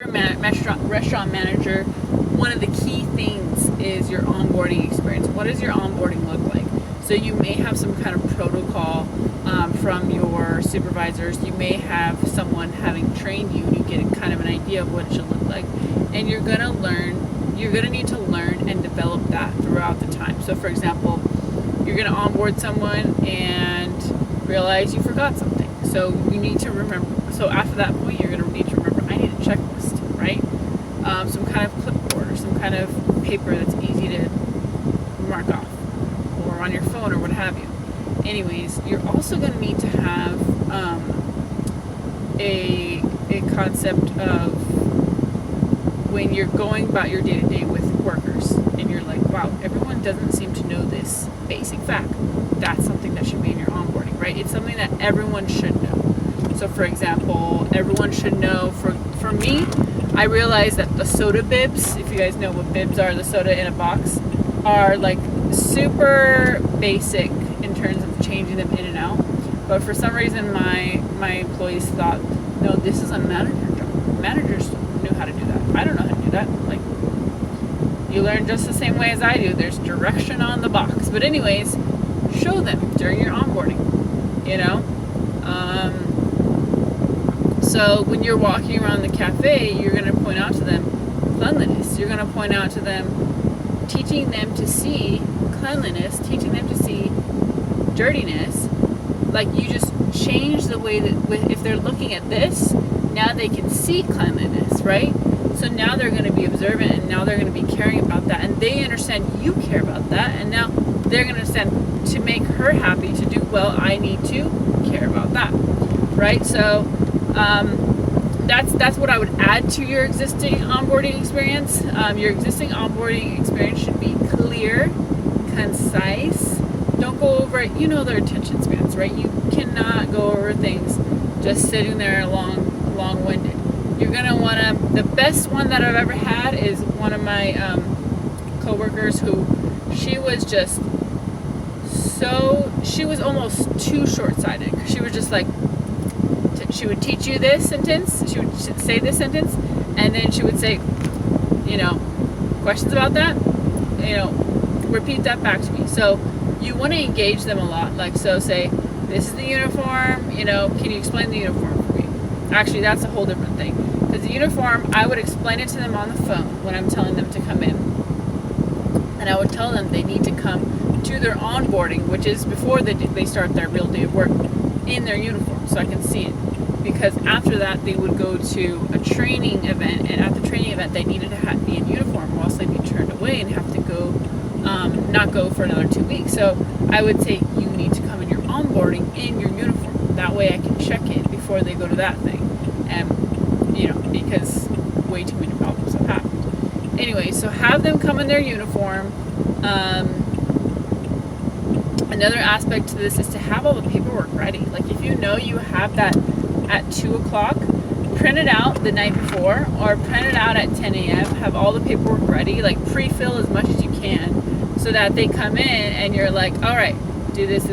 Restaurant manager, one of the key things is your onboarding experience. What does your onboarding look like? So you may have some kind of protocol from your supervisors. You may have someone having trained you, and you get kind of an idea of what it should look like. And you're going to need to learn and develop that throughout the time. So for example, you're going to onboard someone and realize you forgot something. So you need to remember. So after that point, you're going to need to remember, I need a checklist, right? Some kind of clipboard or some kind of paper that's easy to mark off, or on your phone or what have you. Anyways, you're also going to need to have a concept of when you're going about your day-to-day with workers and you're like, wow, everyone doesn't seem to know this basic fact. That's something that should be in your onboarding, right? It's something that everyone should know. So for example, everyone should know, for me, I realized that the soda bibs, if you guys know what bibs are, the soda in a box, are like super basic in terms of changing them in and out. But for some reason, my employees thought, no, this is a manager job. Managers knew how to do that. I don't know how to do that. Like, you learn just the same way as I do. There's direction on the box. But anyways, show them during your onboarding, you know? So when you're walking around the cafe, you're going to point out to them cleanliness. You're going to point out to them, teaching them to see cleanliness, teaching them to see dirtiness. Like, you just change the way that if they're looking at this, now they can see cleanliness, right? So now they're going to be observant, and now they're going to be caring about that, and they understand you care about that, and now they're going to understand, to make her happy, to do well, I need to care about that, right? So that's what I would add to your existing onboarding experience. Your existing onboarding experience should be clear, concise. Don't go over it. You know their attention spans, right? You cannot go over things just sitting there long-winded. You're going to want to, the best one that I've ever had is one of my coworkers who, she was almost too short-sighted. She was just like, she would teach you this sentence, she would say this sentence, and then she would say, questions about that, repeat that back to me. So you want to engage them a lot. Like, so say, this is the uniform, can you explain the uniform for me? Actually, that's a whole different thing. Because the uniform, I would explain it to them on the phone when I'm telling them to come in. And I would tell them they need to come to their onboarding, which is before they start their real day of work, in their uniform, so I can see it. Because after that, they would go to a training event, and at the training event, they needed to be in uniform, or else they'd be turned away and have to go, not go for another 2 weeks. So I would say, you need to come in your onboarding in your uniform. That way I can check it before they go to that thing. And, because way too many problems have happened. Anyway, so have them come in their uniform. Another aspect to this is to have all the paperwork ready. Like, if you know you have that at 2 o'clock, print it out the night before, or print it out at 10 a.m. Have all the paperwork ready, like pre-fill as much as you can, so that they come in and you're like, all right, do this,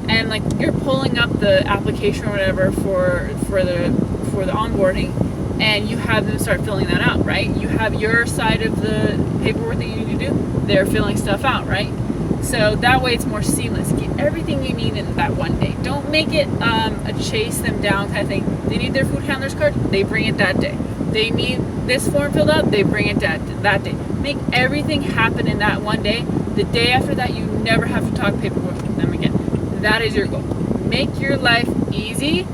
and like you're pulling up the application or whatever for the onboarding, and you have them start filling that out, right? You have your side of the paperwork that you need to do. They're filling stuff out, right? So that way it's more seamless. Get everything you need in that one day. Don't make it a chase them down kind of thing. They need their food handler's card, they bring it that day. They need this form filled out, they bring it that day. Make everything happen in that one day. The day after that, you never have to talk paperwork with them again. That is your goal. Make your life easy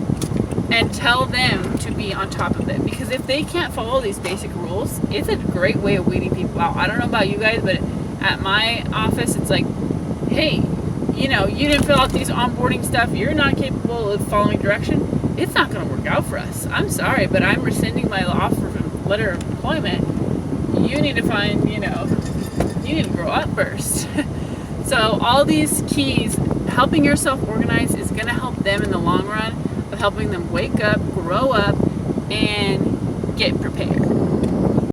and tell them to be on top of it. Because if they can't follow these basic rules, it's a great way of weeding people out. I don't know about you guys, but at my office, it's like, hey, you didn't fill out these onboarding stuff. You're not capable of following direction. It's not going to work out for us. I'm sorry, but I'm rescinding my offer of letter of employment. You need to find, you need to grow up first. So all these keys, helping yourself organize is going to help them in the long run of helping them wake up, grow up, and get prepared.